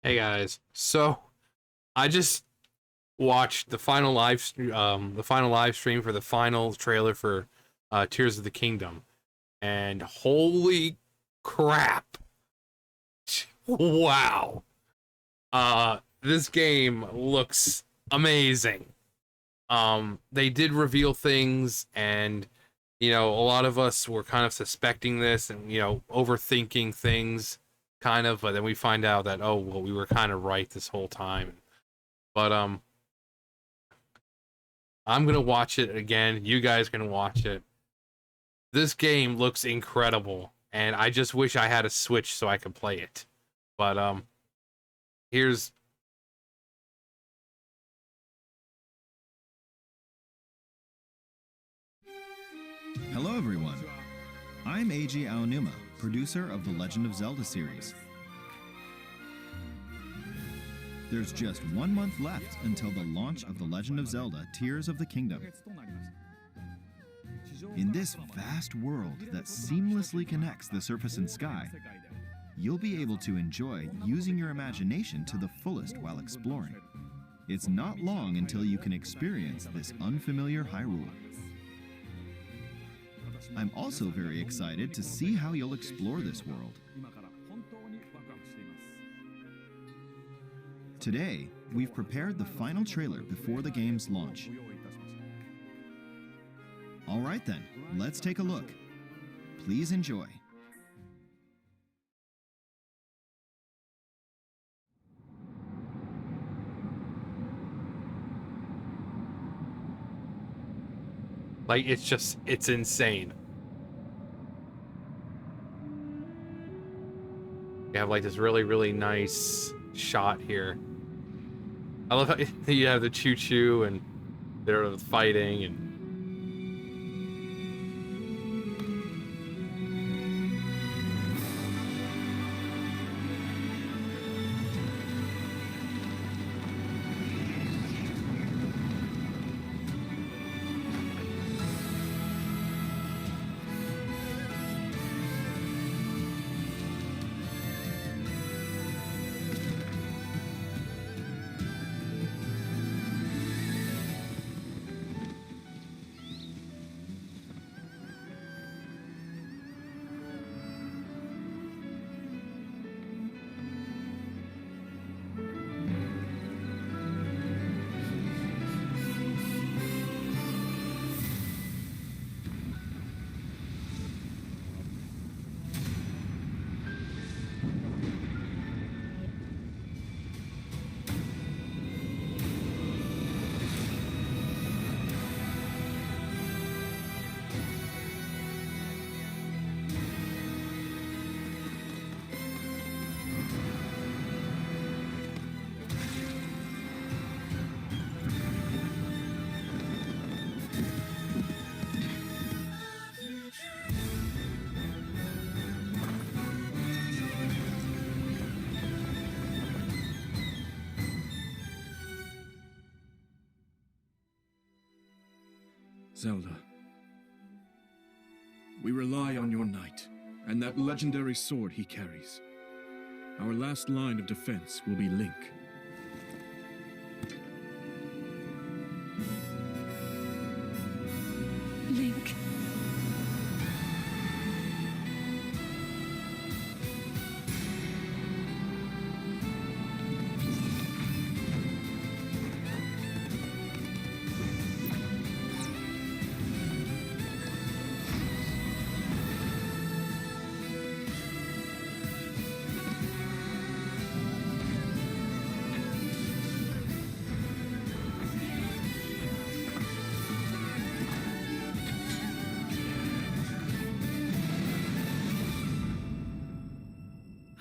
Hey guys, so I just watched the final live stream for the final trailer for Tears of the Kingdom, and holy crap! Wow, this game looks amazing. They did reveal things, and a lot of us were kind of suspecting this, and overthinking things, kind of, but then we find out that oh well, we were kind of right this whole time. But I'm gonna watch it again. You guys can watch it. This game looks incredible, and I just wish I had a Switch so I could play it. But here's Hello everyone, I'm Eiji Aonuma, producer of the Legend of Zelda series. There's just 1 month left until the launch of The Legend of Zelda Tears of the Kingdom. In this vast world that seamlessly connects the surface and sky, you'll be able to enjoy using your imagination to the fullest while exploring. It's not long until you can experience this unfamiliar Hyrule. I'm also very excited to see how you'll explore this world. Today, we've prepared the final trailer before the game's launch. Alright then, let's take a look. Please enjoy. like it's insane. You have like this really nice shot here. I love how you have the choo choo and they're fighting and. Zelda, we rely on your knight, and that legendary sword he carries. Our last line of defense will be Link. Link.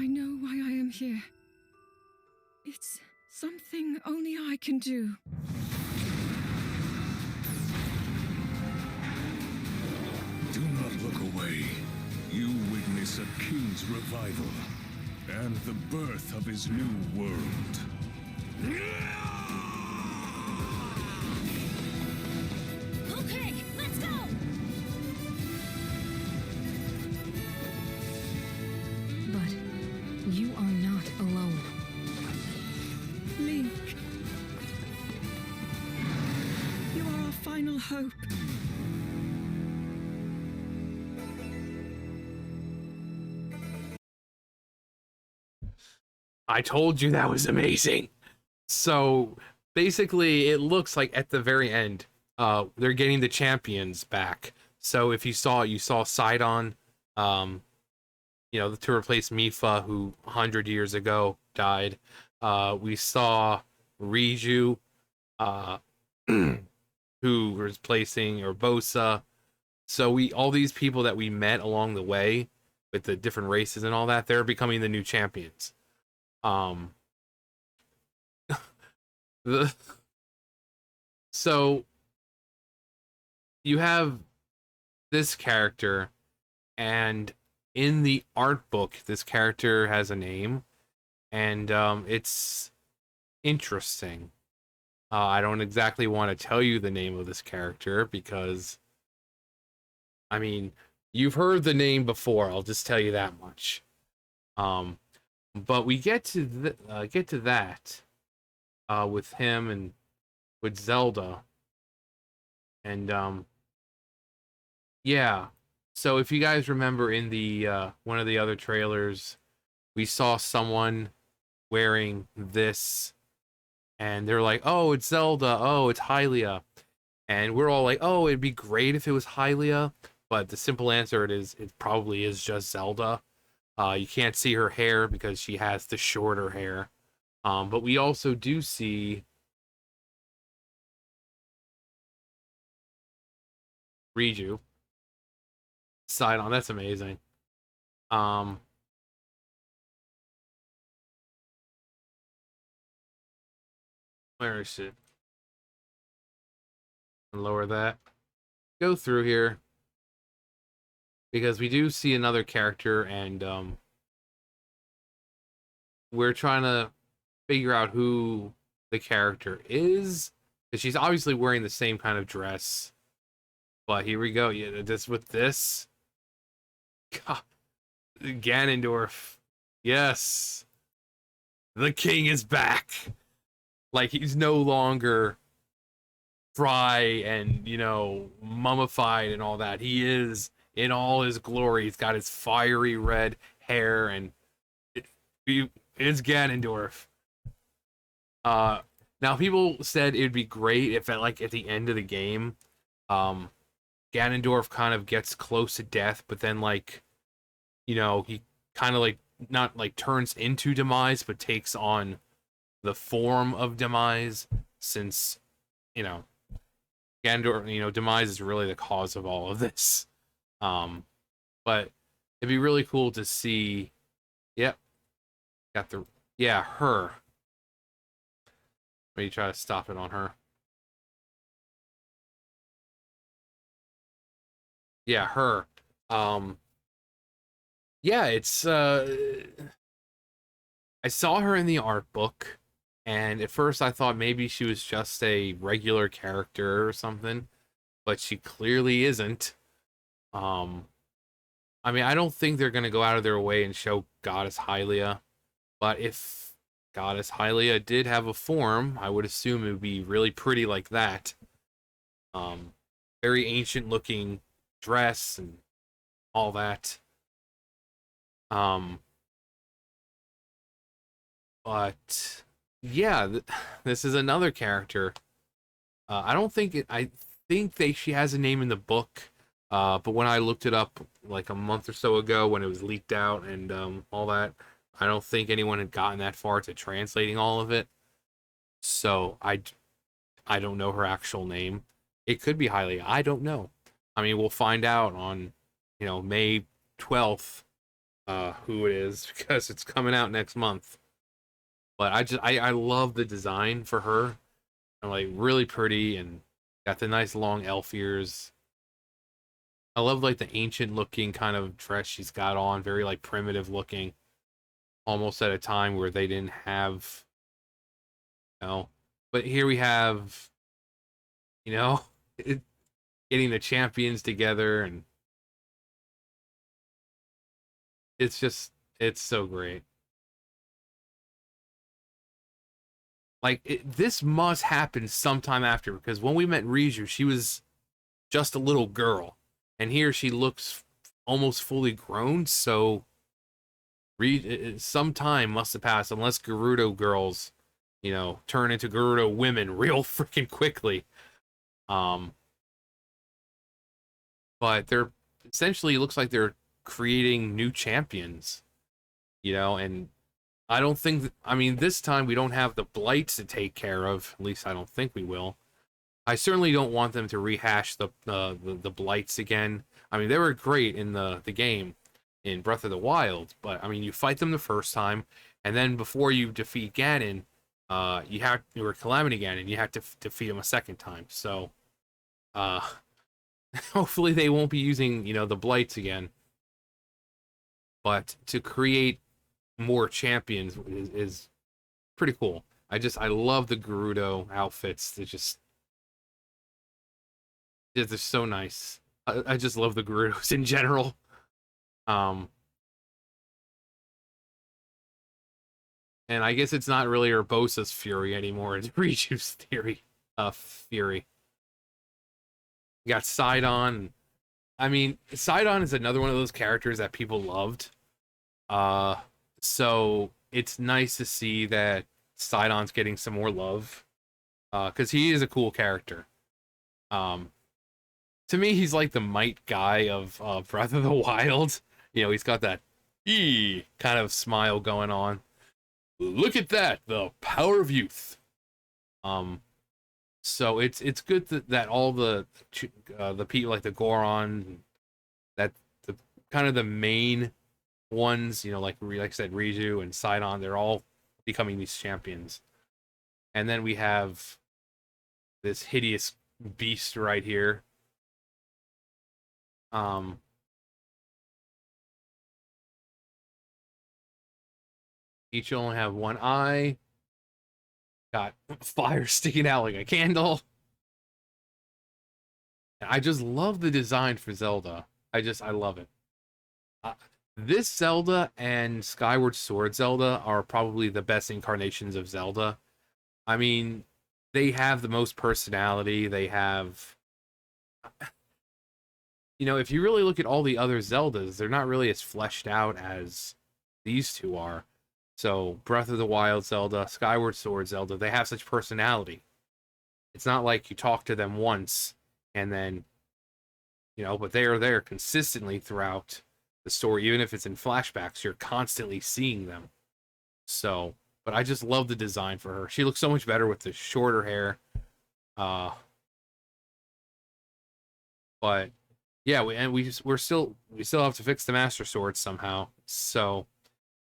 I know why I am here. It's something only I can do. Do not look away. You witness a king's revival and the birth of his new world. Okay, let's go! But you are not alone. hope. I told you that was amazing. So basically, it looks like at the very end, they're getting the champions back. So if you saw it, you saw Sidon, um, to replace Mifa, who 100 years ago died. We saw Riju, uh, who was replacing Urbosa. So all these people that we met along the way with the different races and all that, they're becoming the new champions. Um, the so you have this character, and in the art book, this character has a name, and it's interesting. I don't exactly want to tell you the name of this character because, I mean, you've heard the name before. I'll just tell you that much. But we get to that with him and with Zelda, and yeah. So if you guys remember in the one of the other trailers, we saw someone wearing this, and they're like, "Oh, it's Zelda. Oh, it's Hylia." And we're all like, "Oh, it'd be great if it was Hylia." But the simple answer it probably is just Zelda. You can't see her hair because she has the shorter hair. But we also do see Riju side on. That's amazing. Um, where is it? Lower that. Go through here because we do see another character, and we're trying to figure out who the character is because she's obviously wearing the same kind of dress. But here we go. Yeah, this with this. God, Ganondorf. Yes, the king is back. Like he's no longer dry and mummified and all that. He is in all his glory. He's got his fiery red hair, and it's Ganondorf. Now people said it'd be great if at the end of the game, Ganondorf kind of gets close to death, but then he kind of not turns into Demise, but takes on the form of Demise, since Ganondorf, Demise is really the cause of all of this. But it'd be really cool to see. Yep, her. Let me try to stop it on her. Yeah, her. Yeah, it's I saw her in the art book, and at first I thought maybe she was just a regular character or something, but she clearly isn't. I mean, I don't think they're gonna go out of their way and show Goddess Hylia, but if Goddess Hylia did have a form, I would assume it would be really pretty like that. Very ancient looking dress and all that. But yeah, this is another character. I think she has a name in the book. But when I looked it up like a month or so ago when it was leaked out and all that, I don't think anyone had gotten that far to translating all of it. So I don't know her actual name. It could be Hylia. I don't know. I mean, we'll find out on, May 12th, who it is because it's coming out next month. But I love the design for her. I'm like really pretty and got the nice long elf ears. I love the ancient looking kind of dress she's got on, very primitive looking, almost at a time where they didn't have, but here we have, it, getting the champions together, and it's so great. This must happen sometime after, because when we met Riju, she was just a little girl. And here she looks almost fully grown, so some time must have passed unless Gerudo girls, turn into Gerudo women real freaking quickly. Um, but they're essentially, it looks like they're creating new champions, and I don't think, I mean, this time we don't have the blights to take care of. At least I don't think we will. I certainly don't want them to rehash the blights again. I mean, they were great in the game in Breath of the Wild, but I mean, you fight them the first time, and then before you defeat Ganon, you were Calamity Ganon, you have to defeat him a second time. So, hopefully they won't be using the blights again. But to create more champions is pretty cool. I love the Gerudo outfits. They're so nice. I just love the Gerudos in general. And I guess it's not really Urbosa's fury anymore. It's Riju's fury. You got Sidon. I mean, Sidon is another one of those characters that people loved. So it's nice to see that Sidon's getting some more love. Because he is a cool character. To me, he's like the might guy of Breath of the Wild. He's got that kind of smile going on. Look at that, the power of youth. So it's good that all the people like the Goron, that the kind of the main ones, like I said, Riju and Sidon, they're all becoming these champions. And then we have this hideous beast right here. Each only have one eye. Got fire sticking out like a candle. I just love the design for Zelda. I love it. This Zelda and Skyward Sword Zelda are probably the best incarnations of Zelda. I mean, they have the most personality. They have... if you really look at all the other Zeldas, they're not really as fleshed out as these two are. So, Breath of the Wild Zelda, Skyward Sword Zelda, they have such personality. It's not like you talk to them once and then, but they are there consistently throughout the story. Even if it's in flashbacks, you're constantly seeing them. So, but I just love the design for her. She looks so much better with the shorter hair. But yeah, we still have to fix the Master Sword somehow. So,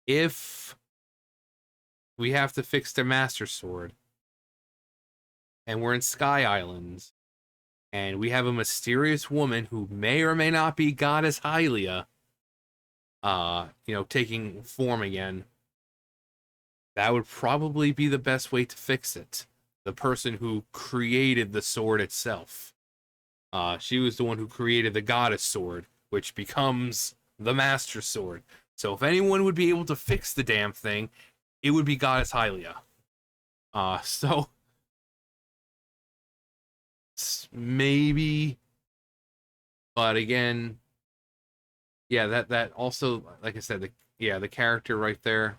if we have to fix their Master Sword, and we're in Sky Islands, and we have a mysterious woman who may or may not be Goddess Hylia, taking form again, that would probably be the best way to fix it. The person who created the sword itself. She was the one who created the Goddess Sword, which becomes the Master Sword. So if anyone would be able to fix the damn thing, it would be Goddess Hylia. So maybe, but again, yeah, that also, like I said, the character right there.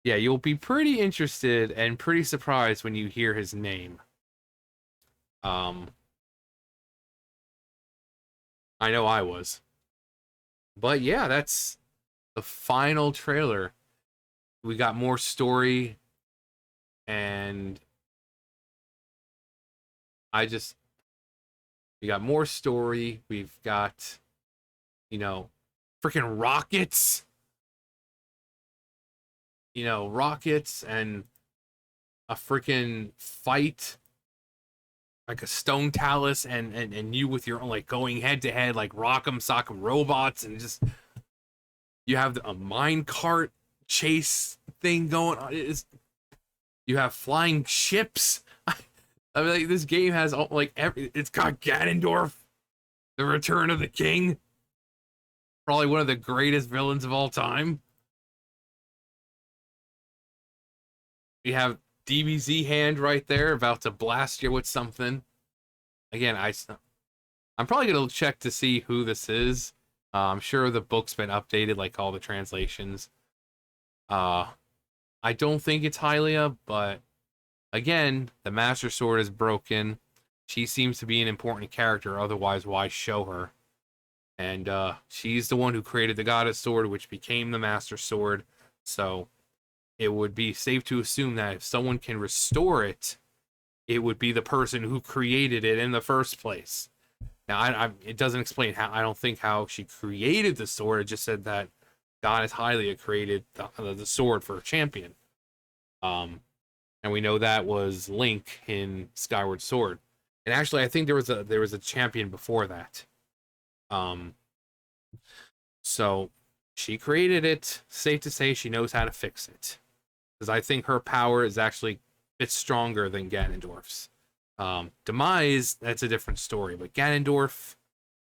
Yeah, you'll be pretty interested and pretty surprised when you hear his name. I know I was. But yeah, that's the final trailer. We got more story, and we got more story. We've got, freaking rockets. Rockets and a freaking fight, like a stone talus, and you with your own, like, going head to head, like Rock'em Sock'em robots, and just you have a mine cart chase thing going on. You have flying ships. I mean, like, this game has it's got Ganondorf, the Return of the King, probably one of the greatest villains of all time. We have DBZ hand right there, about to blast you with something. Again, I'm probably gonna check to see who this is. I'm sure the book's been updated, like all the translations. I don't think it's Hylia, but again, the Master Sword is broken. She seems to be an important character, otherwise why show her? And she's the one who created the Goddess Sword, which became the Master Sword. So it would be safe to assume that if someone can restore it, it would be the person who created it in the first place. Now, it doesn't explain how. I don't think how she created the sword. It just said that Goddess Hylia created the sword for a champion. And we know that was Link in Skyward Sword. And actually, I think there was a champion before that. So she created it. Safe to say she knows how to fix it, because I think her power is actually a bit stronger than Ganondorf's. Demise, that's a different story, but Ganondorf,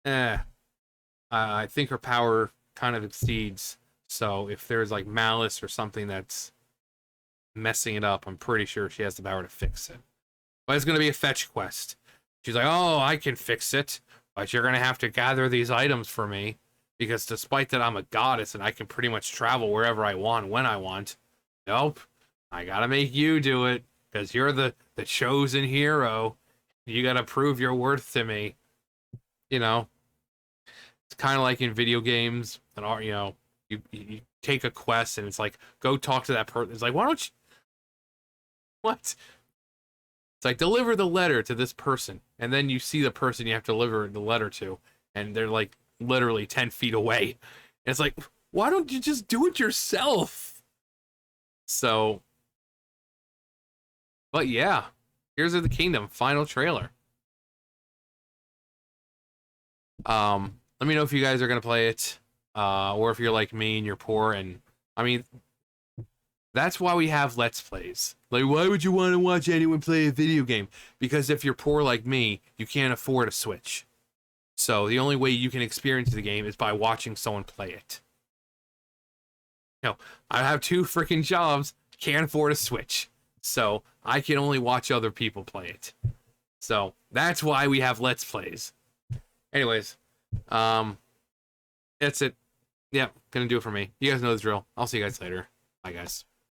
I think her power kind of exceeds. So if there's like malice or something that's messing it up, I'm pretty sure she has the power to fix it. But it's going to be a fetch quest. She's like, oh, I can fix it, but you're going to have to gather these items for me, because despite that I'm a goddess and I can pretty much travel wherever I want when I want, nope, I got to make you do it, because you're the chosen hero. You got to prove your worth to me. You know, it's kind of like in video games that are, you know, you take a quest and it's like, go talk to that person. It's like, why don't you, what? It's like, deliver the letter to this person. And then you see the person you have to deliver the letter to, and they're like literally 10 feet away. And it's like, why don't you just do it yourself? So, but yeah, Tears of the Kingdom final trailer. Let me know if you guys are gonna play it, or if you're like me and you're poor. And I mean, that's why we have Let's Plays. Like, why would you want to watch anyone play a video game? Because if you're poor like me, you can't afford a Switch. So the only way you can experience the game is by watching someone play it. You know, I have 2 freaking jobs, can't afford a Switch. So I can only watch other people play it. So that's why we have Let's Plays. Anyways, that's it. Yeah, gonna do it for me. You guys know the drill. I'll see you guys later. Bye, guys.